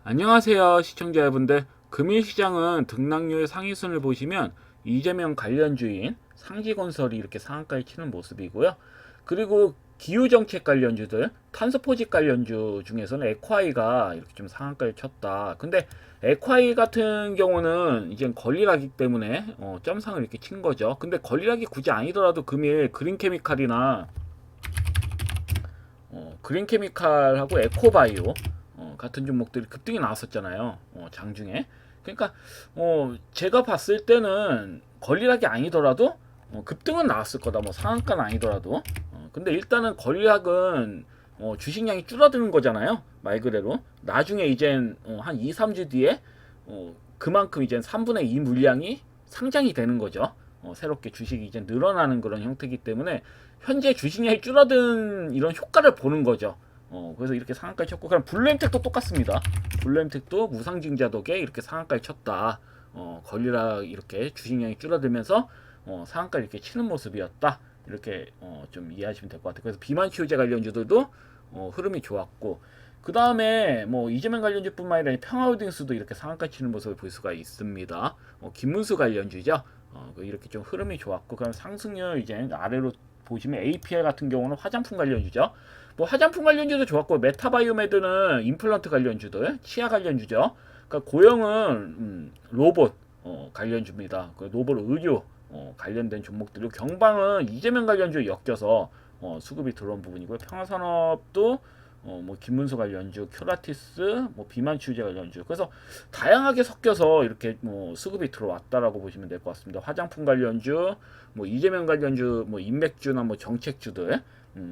안녕하세요 시청자 여러분들. 금일시장은 등락률 상위순을 보시면 이재명 관련주인 상지건설이 이렇게 상한가를 치는 모습이고요. 그리고 기후정책 관련주들, 탄소포집 관련주 중에서는 에콰이가 이렇게 좀 상한가를 쳤다. 근데 에콰이 같은 경우는 이제 권리락이기 때문에 점상을 이렇게 친 거죠. 근데 권리락이 굳이 아니더라도 금일 그린케미칼이나 그린케미칼하고 에코바이오 같은 종목들이 급등이 나왔었잖아요. 장중에. 그러니까 제가 봤을 때는 권리락이 아니더라도 급등은 나왔을 거다. 뭐 상한가는 아니더라도. 근데 일단은 권리락은 주식량이 줄어드는 거잖아요. 말 그대로. 나중에 이젠 한 2, 3주 뒤에 그만큼 이젠 3분의 2 물량이 상장이 되는 거죠. 새롭게 주식이 이제 늘어나는 그런 형태이기 때문에 현재 주식량이 줄어든 이런 효과를 보는 거죠. 그래서 이렇게 상한가를 쳤고, 그럼 블루엠텍도 똑같습니다. 블루엠텍도 무상증자독에 이렇게 상한가를 쳤다. 권리락 이렇게 주식량이 줄어들면서 상한가를 이렇게 치는 모습이었다. 이렇게 좀 이해하시면 될 것 같아요. 그래서 비만치유제 관련주들도 흐름이 좋았고, 그 다음에 뭐 이재명 관련주뿐만 아니라 평화홀딩스도 이렇게 상한가 치는 모습을 볼 수가 있습니다. 김문수 관련주죠. 이렇게 좀 흐름이 좋았고, 그럼 상승률 이제 아래로 보시면 APL 같은 경우는 화장품 관련주죠. 뭐 화장품 관련주도 좋았고, 메타바이오메드는 임플란트 관련주들, 치아 관련주죠. 그러니까 고영은 로봇 관련주입니다. 그 로봇 의료 관련된 종목들이고, 경방은 이재명 관련주에 엮여서 수급이 들어온 부분이고요. 평화산업도 뭐 김문수 관련주, 큐라티스, 뭐 비만치유제 관련주. 그래서 다양하게 섞여서 이렇게 뭐 수급이 들어왔다라고 보시면 될 것 같습니다. 화장품 관련주, 뭐 이재명 관련주, 뭐 인맥주나 뭐 정책주들,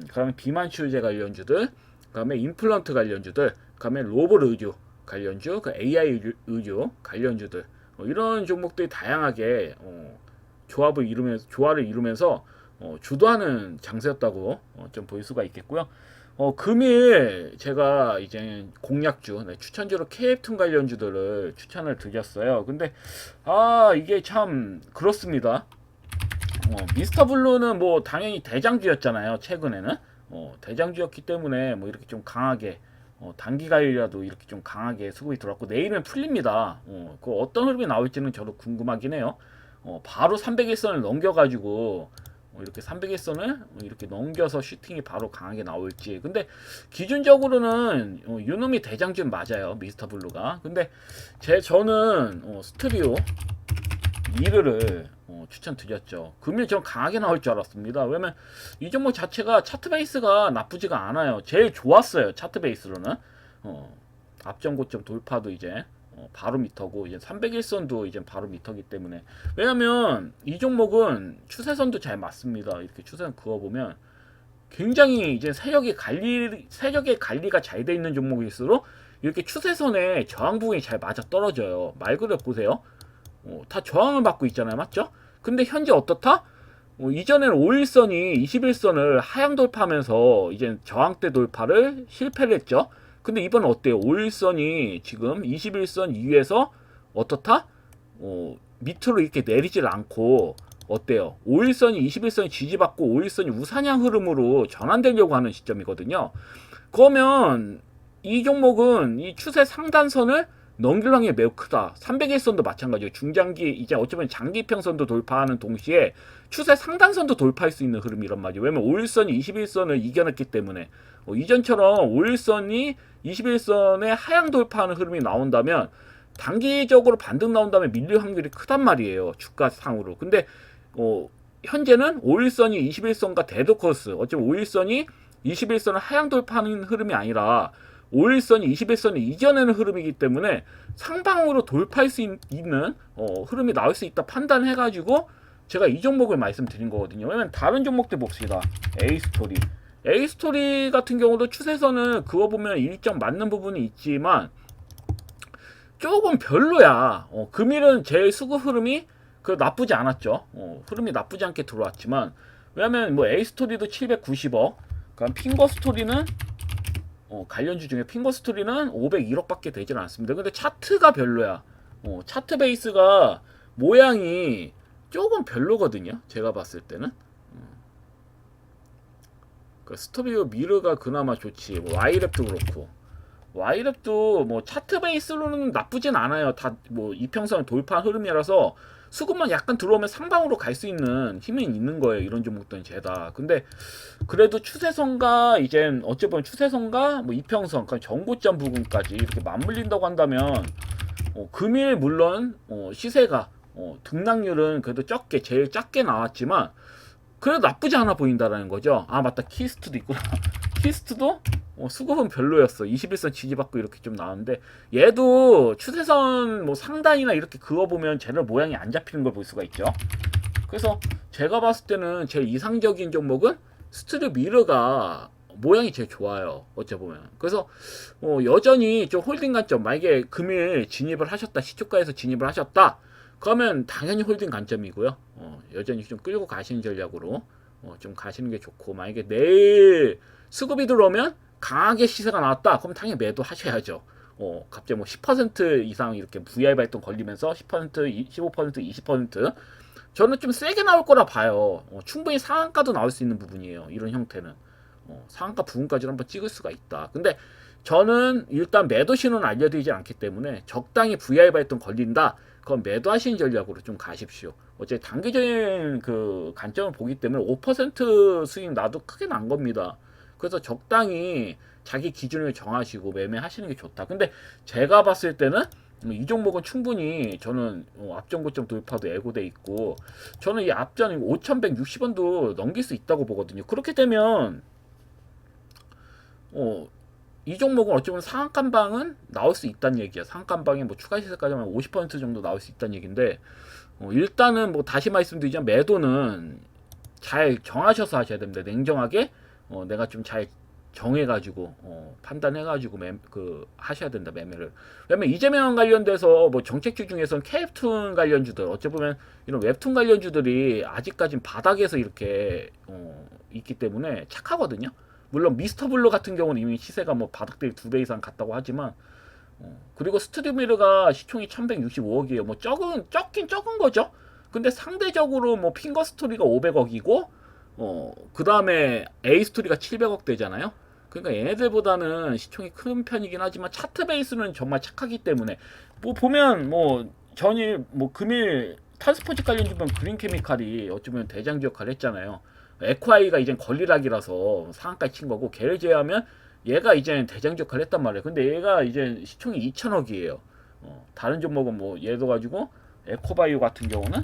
그다음에 비만치유제 관련주들, 그다음에 임플란트 관련주들, 그다음에 로봇 의료 관련주, 그 AI 의료 관련주들, 이런 종목들이 다양하게 조화를 이루면서 주도하는 장세였다고 좀 볼 수가 있겠고요. 금일 제가 이제 공략주, 추천주로 KF툰 관련주들을 추천을 드렸어요. 근데 이게 참 그렇습니다. 미스터블루는 뭐 당연히 대장주였잖아요. 최근에는 대장주였기 때문에 뭐 이렇게 좀 강하게 단기간이라도 이렇게 좀 강하게 수급이 들어왔고, 내일은 풀립니다. 그 어떤 흐름이 나올지는 저도 궁금하긴 해요. 바로 300일선을 넘겨가지고 이렇게 300일선을 이렇게 넘겨서 슈팅이 바로 강하게 나올지. 근데 기준적으로는 유놈이 대장주 맞아요, 미스터블루가. 근데 저는 스튜디오 미르를 추천드렸죠. 금일 전 강하게 나올 줄 알았습니다. 왜냐면 이 종목 자체가 차트 베이스가 나쁘지가 않아요. 제일 좋았어요, 차트 베이스로는. 앞전 고점 돌파도 이제 바로 미터고, 이제 300일선도 이제 바로 미터기 때문에. 왜냐면 이 종목은 추세선도 잘 맞습니다. 이렇게 추세선 그어보면 굉장히 이제 세력의 관리가 잘 돼 있는 종목일수록 이렇게 추세선에 저항 부분이 잘 맞아 떨어져요. 말 그대로 보세요. 다 저항을 받고 있잖아요, 맞죠? 근데 현재 어떻다? 이전에는 5일선이 21선을 하향 돌파하면서 이제 저항대 돌파를 실패를 했죠. 근데 이번은 어때요? 5일선이 지금 21선 이후에서 어떻다? 밑으로 이렇게 내리질 않고, 어때요? 5일선이 21선이 지지받고 5일선이 우상향 흐름으로 전환되려고 하는 시점이거든요. 그러면 이 종목은 이 추세 상단선을 넘길 확률이 매우 크다. 300일선도 마찬가지예요. 중장기, 이제 어쩌면 장기평선도 돌파하는 동시에 추세 상단선도 돌파할 수 있는 흐름이란 말이에요. 왜냐면 5일선이 21선을 이겨냈기 때문에. 이전처럼 5일선이 21선에 하향 돌파하는 흐름이 나온다면 단기적으로 반등 나온다면 밀릴 확률이 크단 말이에요, 주가상으로. 근데 현재는 5일선이 21선과 대도 코스, 어쩌면 5일선이 21선을 하향 돌파하는 흐름이 아니라 5일선이 21선을 이겨내는 흐름이기 때문에 상방으로 돌파할 수 있는 흐름이 나올 수 있다 판단해가지고 제가 이 종목을 말씀드린 거거든요. 왜냐면 다른 종목들 봅시다. A스토리 같은 경우도 추세선을 그어보면 일정 맞는 부분이 있지만 조금 별로야. 금일은 제 수급 흐름이 나쁘지 않았죠. 흐름이 나쁘지 않게 들어왔지만, 왜냐면 뭐 A스토리도 790억, 그럼 핑거스토리는 관련주 중에 핑거스토리는 501억밖에 되질 않습니다. 근데 차트가 별로야. 차트 베이스가 모양이 조금 별로거든요. 제가 봤을 때는. 그 스토리오 미르가 그나마 좋지. 뭐 Y랩도 그렇고. Y랩도 뭐 차트 베이스로는 나쁘진 않아요. 다 뭐 이평선을 돌파한 흐름이라서 수급만 약간 들어오면 상방으로 갈 수 있는 힘이 있는 거예요. 이런 종목들은 죄다. 근데 그래도 추세선과 이젠 어찌 보면 추세선과 뭐 이평선, 그러니까 전고점 부분까지 이렇게 맞물린다고 한다면 금일 물론 시세가 등락률은 그래도 적게 제일 작게 나왔지만 그래도 나쁘지 않아 보인다라는 거죠. 아 맞다, 키스트도 있구나. 키스트도 수급은 별로였어. 21선 지지받고 이렇게 좀 나왔는데 얘도 추세선 뭐 상단이나 이렇게 그어보면 쟤는 모양이 안 잡히는 걸 볼 수가 있죠. 그래서 제가 봤을 때는 제일 이상적인 종목은 스트류 미르가 모양이 제일 좋아요. 어쩌보면. 그래서 여전히 좀 홀딩 관점, 만약에 금일 진입을 하셨다, 시초가에서 진입을 하셨다, 그러면 당연히 홀딩 관점이고요. 여전히 좀 끌고 가시는 전략으로 좀 가시는 게 좋고, 만약에 내일 수급이 들어오면 강하게 시세가 나왔다, 그럼 당연히 매도 하셔야죠. 갑자기 뭐 10% 이상 이렇게 VI 발동 걸리면서 10%, 15%, 20% 저는 좀 세게 나올 거라 봐요. 충분히 상한가도 나올 수 있는 부분이에요. 이런 형태는. 상한가 부분까지는 한번 찍을 수가 있다. 근데 저는 일단 매도 신호는 알려드리지 않기 때문에 적당히 VI 발동 걸린다, 그건 매도하시는 전략으로 좀 가십시오. 어차피 단기적인 그 관점을 보기 때문에 5% 수익 나도 크게 난 겁니다. 그래서 적당히 자기 기준을 정하시고 매매하시는 게 좋다. 근데 제가 봤을 때는 이 종목은 충분히 저는 앞전 고점 돌파도 예고돼 있고, 저는 이 앞전 5,160원도 넘길 수 있다고 보거든요. 그렇게 되면 이 종목은 어쩌면 상한가방은 나올 수 있다는 얘기야. 상한가방에 뭐 추가 시세까지 하면 50% 정도 나올 수 있다는 얘기인데, 일단은 뭐 다시 말씀드리자면 매도는 잘 정하셔서 하셔야 됩니다. 냉정하게 내가 좀 잘 정해가지고 판단해가지고 하셔야 된다, 매매를. 왜냐면 이재명 관련돼서 뭐 정책주 중에서는 웹툰 관련주들, 어찌 보면 이런 웹툰 관련주들이 아직까진 바닥에서 이렇게 있기 때문에 착하거든요. 물론 미스터 블루 같은 경우는 이미 시세가 뭐 바닥 대비 2배 이상 갔다고 하지만, 그리고 스튜디오 미르가 시총이 1165억이에요. 뭐 적긴 적은 거죠. 근데 상대적으로 뭐 핑거 스토리가 500억이고 그 다음에 A 스토리가 700억 되잖아요. 그러니까 얘네들보다는 시총이 큰 편이긴 하지만 차트 베이스는 정말 착하기 때문에, 뭐 보면 뭐 전일 뭐 금일 탄스포츠 관련주 보면 그린케미칼이 어쩌면 대장주 역할을 했잖아요. 에콰이가 이젠 권리락이라서 상한가에 친 거고, 걔를 제외하면 얘가 이제 대장주 역할을 했단 말이에요. 근데 얘가 이제 시총이 2천억이에요. 다른 종목은 뭐 예를 들어 가지고 에코바이오 같은 경우는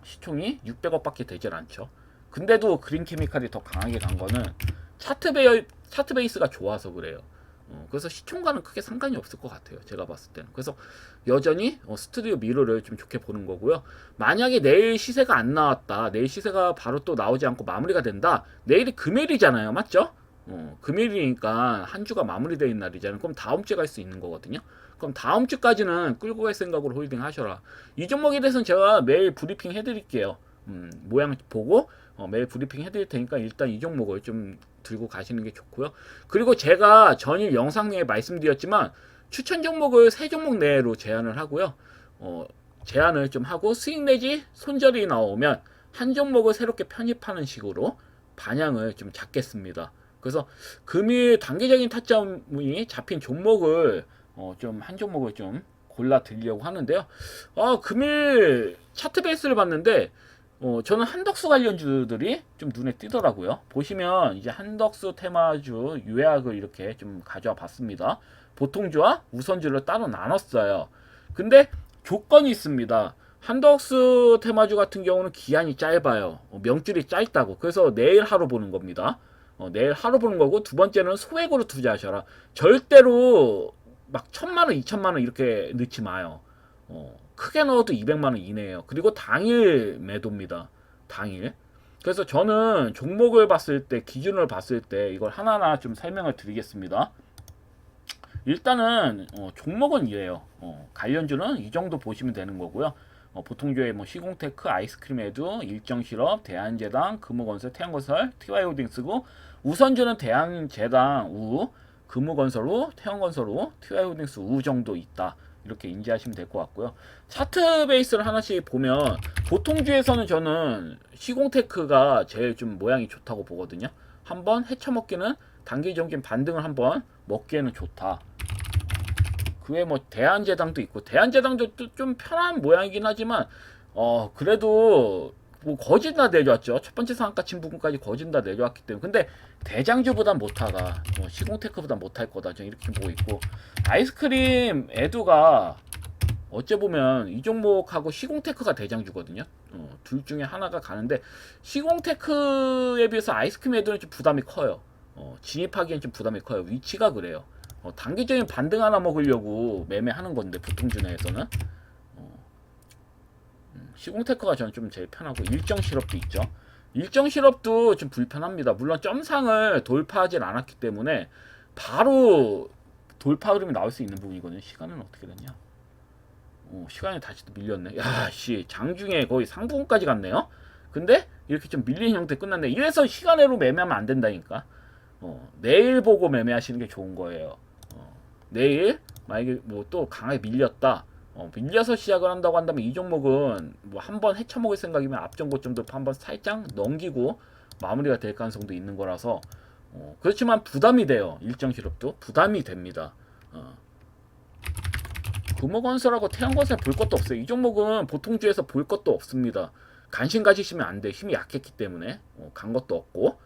시총이 600억밖에 되질 않죠. 근데도 그린케미칼이 더 강하게 간 거는 차트 베이스가 좋아서 그래요. 그래서 시총과는 크게 상관이 없을 것 같아요. 제가 봤을 때는. 그래서 여전히 스튜디오 미러를 좀 좋게 보는 거고요. 만약에 내일 시세가 안 나왔다, 내일 시세가 바로 또 나오지 않고 마무리가 된다, 내일이 금요일이잖아요. 맞죠? 금요일이니까 한 주가 마무리되어 있는 날이잖아요. 그럼 다음 주에 갈 수 있는 거거든요. 그럼 다음 주까지는 끌고 갈 생각으로 홀딩 하셔라. 이 종목에 대해서는 제가 매일 브리핑 해드릴게요. 모양 보고 매일 브리핑 해드릴 테니까 일단 이 종목을 좀 들고 가시는 게 좋고요. 그리고 제가 전일 영상 내에 말씀드렸지만 추천 종목을 3종목 내로 제한을 하고요. 제한을 좀 하고 수익 내지 손절이 나오면 한 종목을 새롭게 편입하는 식으로 반향을 좀 잡겠습니다. 그래서 금일 단기적인 타점이 잡힌 종목을 좀 한 종목을 좀 골라 드리려고 하는데요. 금일 차트 베이스를 봤는데 저는 한덕수 관련주들이 좀 눈에 띄더라고요. 보시면 이제 한덕수 테마주 요약을 이렇게 좀 가져와 봤습니다. 보통주와 우선주를 따로 나눴어요. 근데 조건이 있습니다. 한덕수 테마주 같은 경우는 기한이 짧아요. 명줄이 짧다고. 그래서 내일 하루 보는 겁니다. 내일 하루 보는 거고, 두 번째는 소액으로 투자하셔라. 절대로 막 1,000만원, 2,000만원 이렇게 넣지 마요. 크게 넣어도 200만원 이내에요. 그리고 당일 매도입니다. 당일. 그래서 저는 종목을 봤을 때, 기준을 봤을 때 이걸 하나하나 좀 설명을 드리겠습니다. 일단은 종목은 이래요. 관련주는 이 정도 보시면 되는 거고요. 보통주의 뭐 시공테크, 아이스크림 에두, 일정실업, 대한제당, 금호건설, 태양건설, TY홀딩스고 우선주는 대한제당 우, 금호건설 우, 태양건설 우, TY홀딩스 우 정도 있다. 이렇게 인지하시면 될 것 같고요. 차트 베이스를 하나씩 보면 보통주에서는 저는 시공테크가 제일 좀 모양이 좋다고 보거든요. 한번 헤쳐먹기는 단기적인 반등을 한번 먹기에는 좋다. 그 외에 뭐 대한제당도 있고 대한제당도 좀 편한 모양이긴 하지만 그래도 뭐 거진 다 내려왔죠. 첫 번째 상한가 친 부분까지 거진 다 내려왔기 때문에 근데 대장주보단 못하다. 시공테크보단 못할 거다. 저는 이렇게 보고 있고 아이스크림 에두가 어째 보면 이 종목하고 시공테크가 대장주거든요. 둘 중에 하나가 가는데 시공테크에 비해서 아이스크림 에두는 좀 부담이 커요. 진입하기엔 좀 부담이 커요. 위치가 그래요. 단기적인 반등 하나 먹으려고 매매하는 건데 보통 주내에서는 시공테크가 저는 좀 제일 편하고 일정 실업도 있죠. 일정 실업도 좀 불편합니다. 물론 점상을 돌파하진 않았기 때문에 바로 돌파 흐름이 나올 수 있는 부분이거든요. 시간은 어떻게 됐냐? 시간이 다시 또 밀렸네. 야, 씨, 장중에 거의 상부분까지 갔네요. 근데 이렇게 좀 밀린 형태 끝났네. 이래서 시간으로 매매하면 안 된다니까. 내일 보고 매매하시는 게 좋은 거예요. 내일 만약에 뭐 또 강하게 밀렸다. 밀려서 시작을 한다고 한다면 이 종목은 뭐 한번 헤쳐먹을 생각이면 앞전 고점도 한번 살짝 넘기고 마무리가 될 가능성도 있는 거라서 그렇지만 부담이 돼요. 일정 실업도 부담이 됩니다. 금호건설하고 태양건설 볼 것도 없어요. 이 종목은 보통주에서 볼 것도 없습니다. 관심 가지시면 안 돼. 힘이 약했기 때문에 간 것도 없고.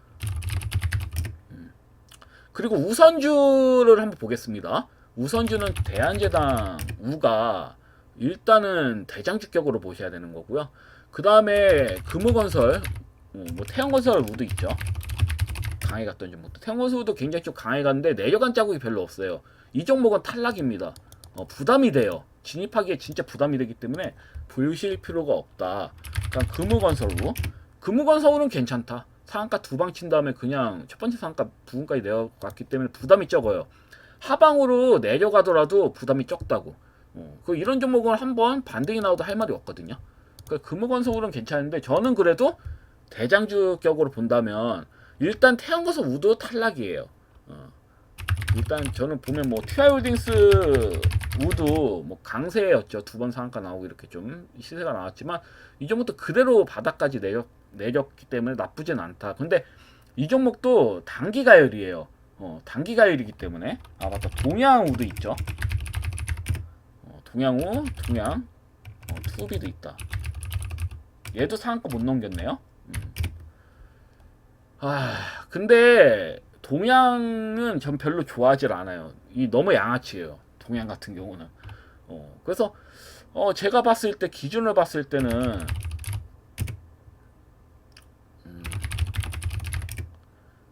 그리고 우선주를 한번 보겠습니다. 우선주는 대한제당 우가 일단은 대장주격으로 보셔야 되는 거고요. 그 다음에 금호건설, 뭐 태양건설 우도 있죠. 강해 갔던 종목도 태양건설 우도 굉장히 좀 강해 갔는데 내려간 자국이 별로 없어요. 이 종목은 탈락입니다. 부담이 돼요. 진입하기에 진짜 부담이 되기 때문에 보실 필요가 없다. 그러니까 금호건설 우, 금호건설 우는 괜찮다. 상한가 두 방 친 다음에 그냥 첫 번째 상한가 부분까지 내려갔기 때문에 부담이 적어요. 하방으로 내려가더라도 부담이 적다고. 이런 종목은 한번 반등이 나와도 할 말이 없거든요. 그러니까 금호건설은 괜찮은데 저는 그래도 대장주격으로 본다면 일단 태양건설 우도 탈락이에요. 일단 저는 보면 뭐 TY홀딩스 우도 뭐 강세였죠. 두 번 상한가 나오고 이렇게 좀 시세가 나왔지만 이 종목도 그대로 바닥까지 내렸기 때문에 나쁘진 않다. 근데 이 종목도 단기 가열이에요. 단기 가열이기 때문에 맞다. 동양우도 있죠. 동양우, 동양, 투비도 있다. 얘도 상한가 못 넘겼네요. 근데 동양은 전 별로 좋아하질 않아요. 이 너무 양아치예요. 동양 같은 경우는. 그래서 제가 봤을 때 기준을 봤을 때는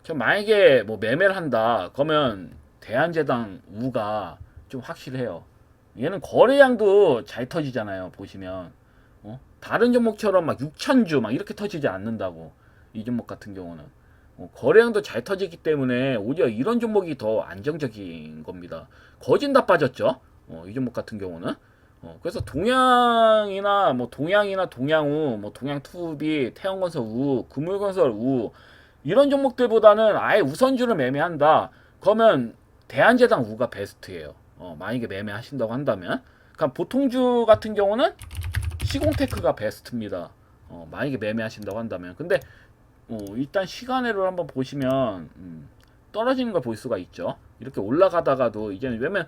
저 만약에 뭐 매매를 한다 그러면 대한제당 우가 좀 확실해요. 얘는 거래량도 잘 터지잖아요. 보시면 다른 종목처럼 막 6천주 막 이렇게 터지지 않는다고. 이 종목 같은 경우는 거래량도 잘 터지기 때문에 오히려 이런 종목이 더 안정적인 겁니다. 거진 다 빠졌죠. 이 종목 같은 경우는 그래서 동양이나 뭐 동양이나 동양우, 뭐 동양투비, 태양건설 우, 금물건설 우 이런 종목들보다는 아예 우선주를 매매한다. 그러면 대한제당 우가 베스트예요. 만약에 매매하신다고 한다면. 그러니까 보통주 같은 경우는 시공테크가 베스트입니다. 만약에 매매하신다고 한다면. 근데 일단 시간으로 한번 보시면 떨어지는 걸 볼 수가 있죠. 이렇게 올라가다가도 이제는 왜냐면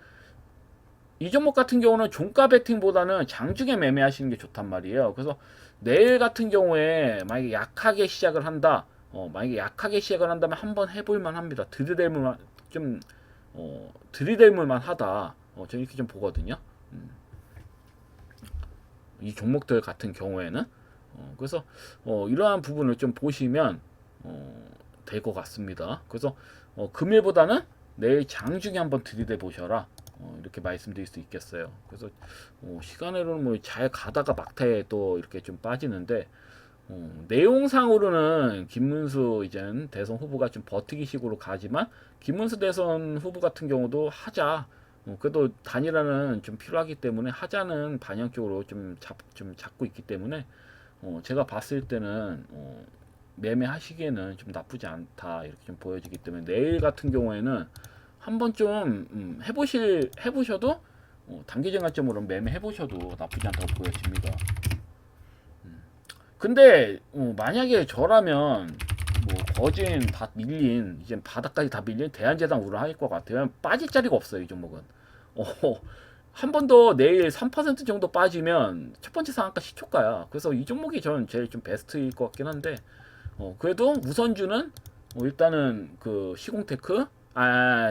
이 종목 같은 경우는 종가 베팅보다는 장중에 매매하시는 게 좋단 말이에요. 그래서 내일 같은 경우에 만약에 약하게 시작을 한다. 만약에 약하게 시작을 한다면 한번 해볼만 합니다. 들이댈만 좀 들이댈만 하다. 저는 이렇게 좀 보거든요. 이 종목들 같은 경우에는 그래서 이러한 부분을 좀 보시면 될 것 같습니다. 그래서 금일보다는 내일 장중에 한번 들이대 보셔라. 이렇게 말씀드릴 수 있겠어요. 그래서 시간으로는 뭐 잘 가다가 막타에 또 이렇게 좀 빠지는데 내용상으로는 김문수 이젠 대선 후보가 좀 버티기식으로 가지만 김문수 대선 후보 같은 경우도 하자. 그래도 단일화는 좀 필요하기 때문에 하자는 방향 쪽으로 좀 잡고 있기 때문에 제가 봤을 때는 매매하시기에는 좀 나쁘지 않다 이렇게 좀 보여지기 때문에 내일 같은 경우에는 한번 좀 해보셔도 단기 전환점으로 매매해보셔도 나쁘지 않다고 보여집니다. 근데 만약에 저라면 뭐 거진 다 밀린 이제 바닥까지 다 밀린 대한제당 우를 할 것 같아요. 빠질 자리가 없어요 이 종목은. 어, 한 번 더 내일 3% 정도 빠지면 첫 번째 상한가 시초가야. 그래서 이 종목이 저는 제일 좀 베스트일 것 같긴 한데 그래도 우선주는 일단은 그 시공테크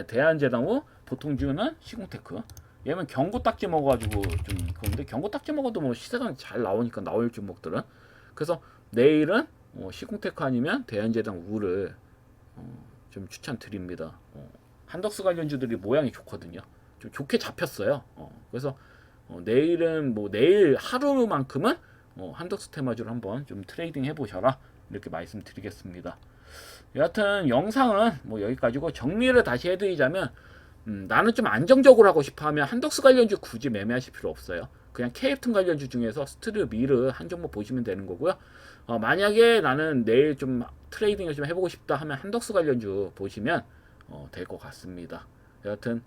대한제당 후 보통주는 시공테크. 얘는 경고 딱지 먹어가지고 좀 그런데 경고 딱지 먹어도 뭐 시세가 잘 나오니까 나올 종목들은 그래서 내일은 시공테크 아니면 대한제당 우를 좀 추천드립니다. 한덕수 관련주들이 모양이 좋거든요. 좀 좋게 잡혔어요. 그래서 내일은 뭐 내일 하루만큼은 한덕수 테마주를 한번 좀 트레이딩 해보셔라 이렇게 말씀드리겠습니다. 여하튼 영상은 뭐 여기까지고 정리를 다시 해드리자면 나는 좀 안정적으로 하고 싶어하면 한덕수 관련주 굳이 매매하실 필요 없어요. 그냥 KF튼 관련주 중에서 스트르 미르 한 종목 보시면 되는 거고요. 만약에 나는 내일 좀 트레이딩을 좀 해보고 싶다 하면 한덕수 관련주 보시면 될 것 같습니다. 여하튼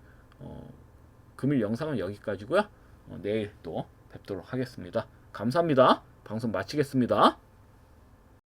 금일 영상은 여기까지고요. 내일 또 뵙도록 하겠습니다. 감사합니다. 방송 마치겠습니다.